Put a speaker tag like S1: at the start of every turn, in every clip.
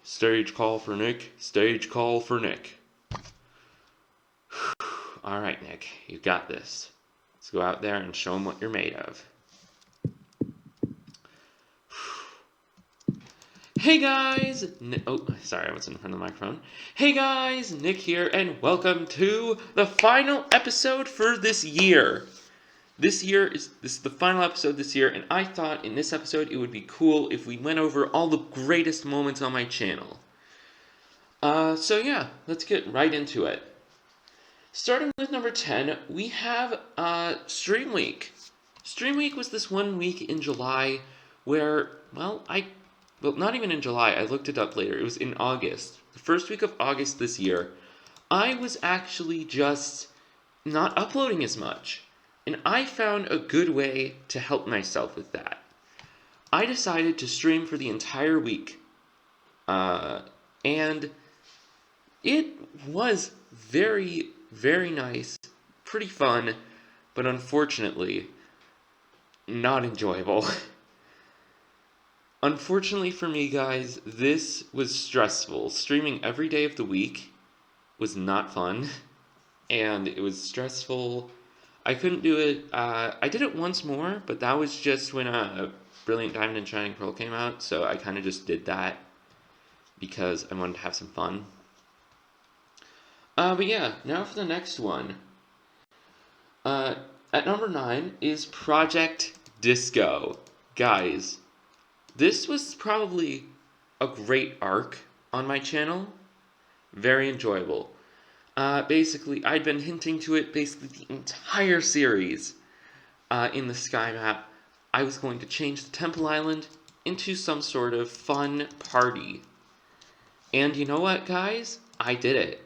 S1: Stage call for Nick. Stage call for Nick. Alright, Nick. You got this. Let's go out there and show him what you're made of. Hey guys! Oh, sorry, I was in front of the microphone. Hey guys! Nick here, and welcome to the final episode for this year. This is the final episode this year, and I thought in this episode it would be cool if we went over all the greatest moments on my channel. So yeah, let's get right into it. Starting with number 10, we have Stream Week. Stream Week was this one week in July where, well, not even in July, I looked it up later, it was in August. The first week of August this year, I was actually just not uploading as much. And I found a good way to help myself with that. I decided to stream for the entire week. And it was very, very nice, pretty fun, but unfortunately, not enjoyable. Unfortunately for me, guys, this was stressful. Streaming every day of the week was not fun, and it was stressful. I couldn't do it. I did it once more, but that was just when Brilliant Diamond and Shining Pearl came out, so I kind of just did that because I wanted to have some fun. But yeah, now for the next one. At number 9 is Project Disco. Guys, this was probably a great arc on my channel. Very enjoyable. Basically, I'd been hinting to it basically the entire series in the sky map. I was going to change the Temple Island into some sort of fun party. And you know what, guys? I did it.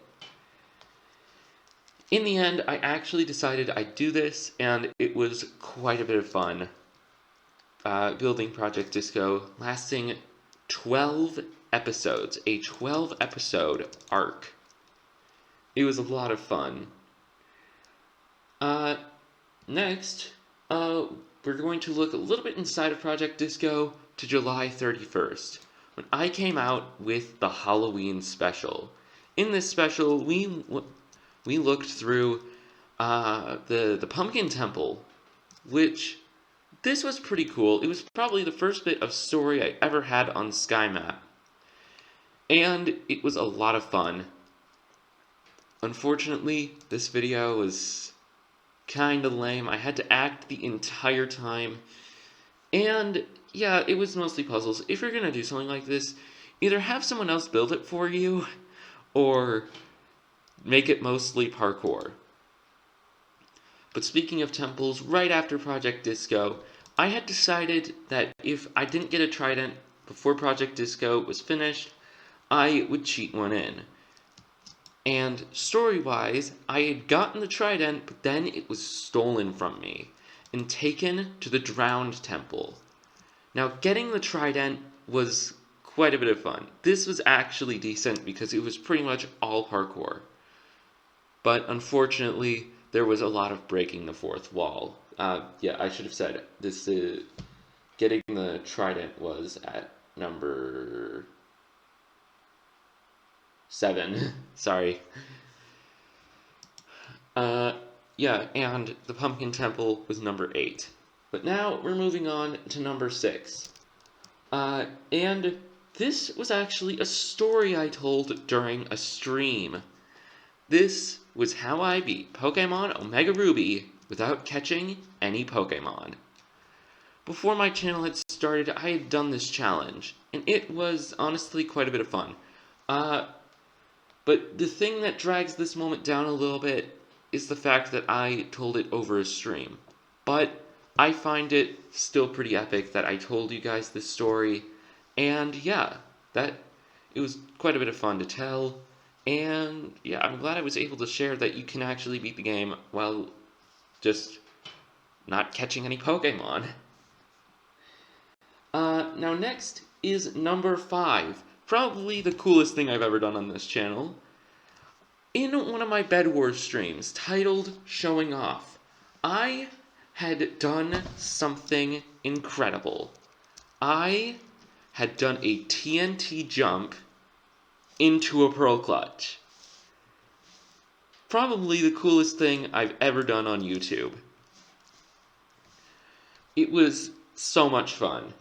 S1: In the end, I actually decided I'd do this, and it was quite a bit of fun. Building Project Disco, lasting 12 episodes, a 12-episode arc. It was a lot of fun. Next, we're going to look a little bit inside of Project Disco to July 31st, when I came out with the Halloween special. In this special, we looked through the Pumpkin Temple, which, this was pretty cool. It was probably the first bit of story I ever had on Sky Map, and it was a lot of fun. Unfortunately, this video was kinda lame. I had to act the entire time, and yeah, it was mostly puzzles. If you're gonna do something like this, either have someone else build it for you, or make it mostly parkour. But speaking of temples, right after Project Disco, I had decided that if I didn't get a trident before Project Disco was finished, I would cheat one in. And story-wise, I had gotten the trident, but then it was stolen from me and taken to the Drowned Temple. Now, getting the trident was quite a bit of fun. This was actually decent because it was pretty much all parkour. But unfortunately, there was a lot of breaking the fourth wall. Yeah, I should have said this. Getting the trident was at number 7. Sorry. Yeah, and the Pumpkin Temple was number 8. But now we're moving on to number 6. And this was actually a story I told during a stream. This was how I beat Pokemon Omega Ruby without catching any Pokemon. Before my channel had started, I had done this challenge, and it was honestly quite a bit of fun. But the thing that drags this moment down a little bit is the fact that I told it over a stream. But I find it still pretty epic that I told you guys this story, and yeah, it was quite a bit of fun to tell. And yeah, I'm glad I was able to share that you can actually beat the game while just not catching any Pokemon. Now next is number 5. Probably the coolest thing I've ever done on this channel. In one of my Bed Wars streams titled Showing Off, I had done something incredible. I had done a TNT jump into a Pearl Clutch. Probably the coolest thing I've ever done on YouTube. It was so much fun.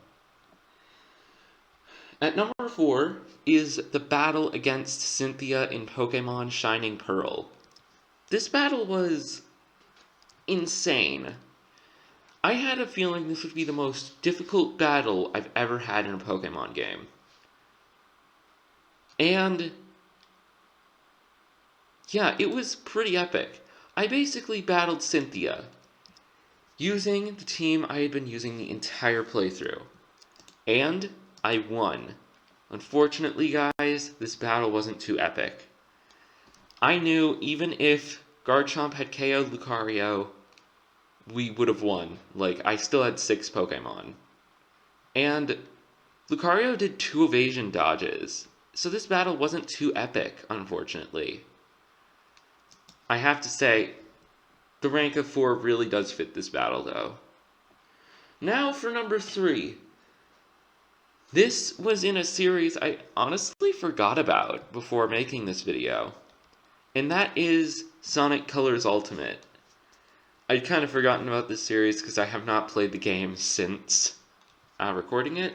S1: At number 4 is the battle against Cynthia in Pokemon Shining Pearl. This battle was insane. I had a feeling this would be the most difficult battle I've ever had in a Pokemon game. And yeah, it was pretty epic. I basically battled Cynthia using the team I had been using the entire playthrough. And I won. Unfortunately, guys, this battle wasn't too epic. I knew even if Garchomp had KO'd Lucario, we would have won. Like, I still had 6 Pokemon. And Lucario did 2 evasion dodges, so this battle wasn't too epic, unfortunately. I have to say, the rank of 4 really does fit this battle, though. Now for number 3. This was in a series I honestly forgot about before making this video, and that is Sonic Colors Ultimate. I'd kind of forgotten about this series because I have not played the game since recording it.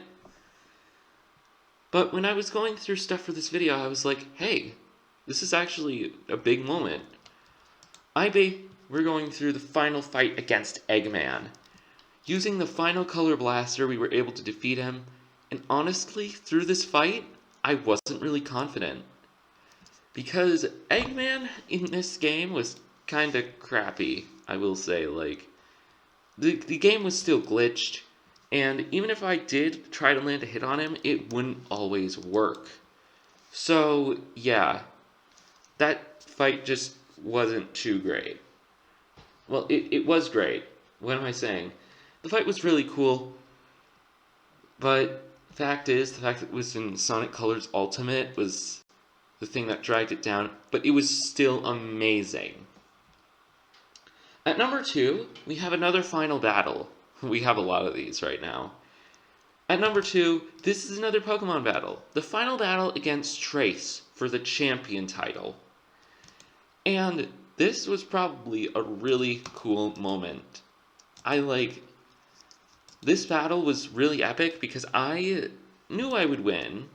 S1: But when I was going through stuff for this video, I was like, hey, this is actually a big moment. We're going through the final fight against Eggman. Using the final Color Blaster, we were able to defeat him, and honestly, through this fight, I wasn't really confident. Because Eggman in this game was kinda crappy, I will say. Like, the game was still glitched, and even if I did try to land a hit on him, it wouldn't always work. So, yeah, that fight just wasn't too great. Well, it was great. What am I saying? The fight was really cool, but the fact that it was in Sonic Colors Ultimate was the thing that dragged it down, but it was still amazing. At number 2, we have another final battle. We have a lot of these right now. At number 2, this is another Pokemon battle. The final battle against Trace for the champion title. And this was probably a really cool moment. This battle was really epic because I knew I would win.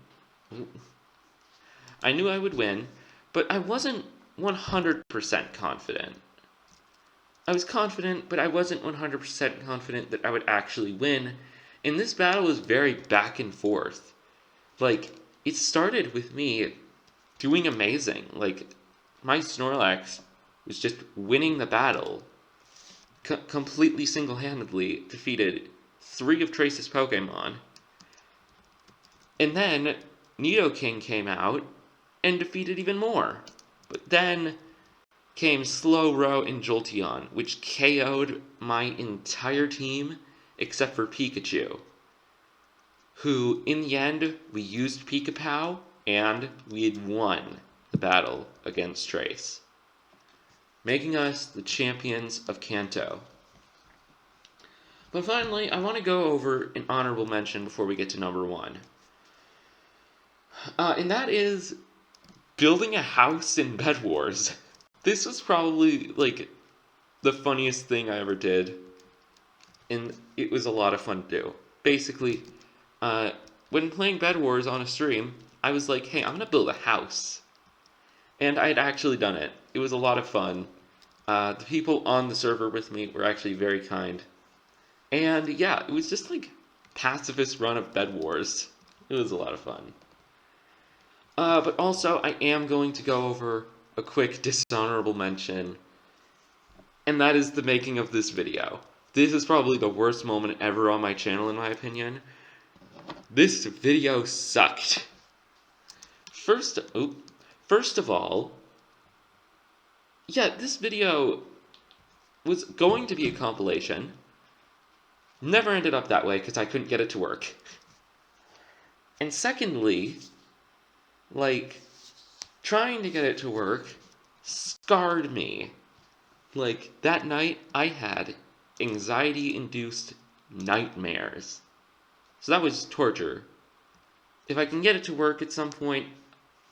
S1: But I wasn't 100% confident. I was confident, but I wasn't 100% confident that I would actually win. And this battle was very back and forth. Like, it started with me doing amazing. Like, my Snorlax was just winning the battle. Completely single-handedly defeated 3 of Trace's Pokemon. And then Nidoking came out and defeated even more. But then came Slowbro and Jolteon, which KO'd my entire team except for Pikachu, who, in the end, we used Pika-Pow, and we had won the battle against Trace, making us the champions of Kanto. But finally, I want to go over an honorable mention before we get to number 1. And that is building a house in Bed Wars. This was probably, like, the funniest thing I ever did, and it was a lot of fun to do. Basically, when playing Bed Wars on a stream, I was like, hey, I'm gonna build a house. And I had actually done it. It was a lot of fun. The people on the server with me were actually very kind. And yeah, it was just like pacifist run of Bed Wars. It was a lot of fun. But also, I am going to go over a quick dishonorable mention, and that is the making of this video. This is probably the worst moment ever on my channel, in my opinion. This video sucked. First of all, yeah, this video was going to be a compilation. Never ended up that way because I couldn't get it to work. And secondly, like, trying to get it to work scarred me. Like, that night, I had anxiety-induced nightmares. So that was torture. If I can get it to work at some point,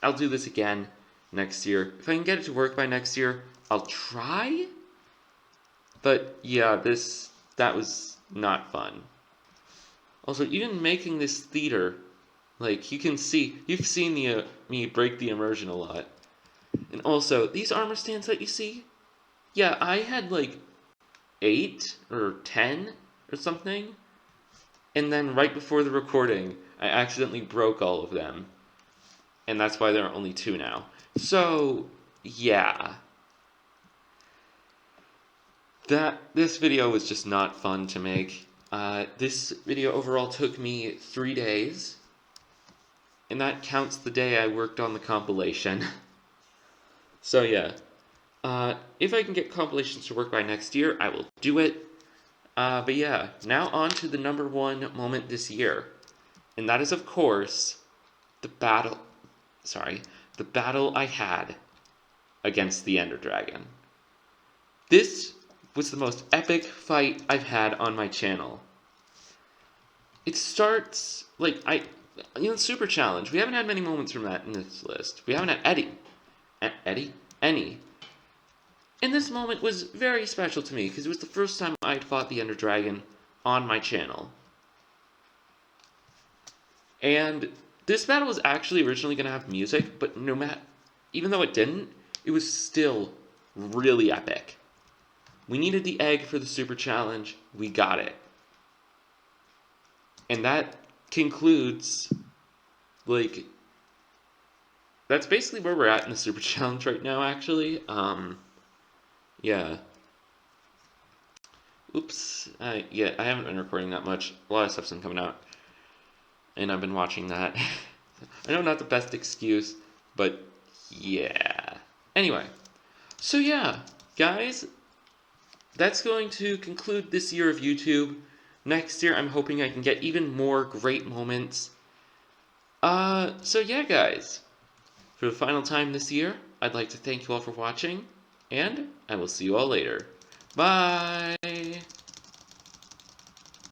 S1: I'll do this again next year. If I can get it to work by next year, I'll try. But yeah, that was not fun. Also, even making this theater, like, you've seen me break the immersion a lot. And also, these armor stands that you see, yeah, I had like 8 or 10 or something. And then right before the recording, I accidentally broke all of them. And that's why there are only 2 now. So, yeah. This video was just not fun to make. This video overall took me 3 days. And that counts the day I worked on the compilation. So yeah. If I can get compilations to work by next year, I will do it. But yeah, now on to the number 1 moment this year. And that is, of course, the battle I had against the Ender Dragon. This was the most epic fight I've had on my channel. It starts, Super Challenge. We haven't had many moments from that in this list. We haven't had any. And this moment was very special to me, because it was the first time I'd fought the Ender Dragon on my channel. And this battle was actually originally going to have music, but even though it didn't, it was still really epic. We needed the egg for the Super Challenge. We got it. And that concludes, that's basically where we're at in the Super Challenge right now, actually. Yeah. Oops. Yeah, I haven't been recording that much. A lot of stuff's been coming out. And I've been watching that. I know, not the best excuse, but yeah. Anyway. So yeah, guys, that's going to conclude this year of YouTube. Next year, I'm hoping I can get even more great moments. So yeah, guys. For the final time this year, I'd like to thank you all for watching, and I will see you all later. Bye!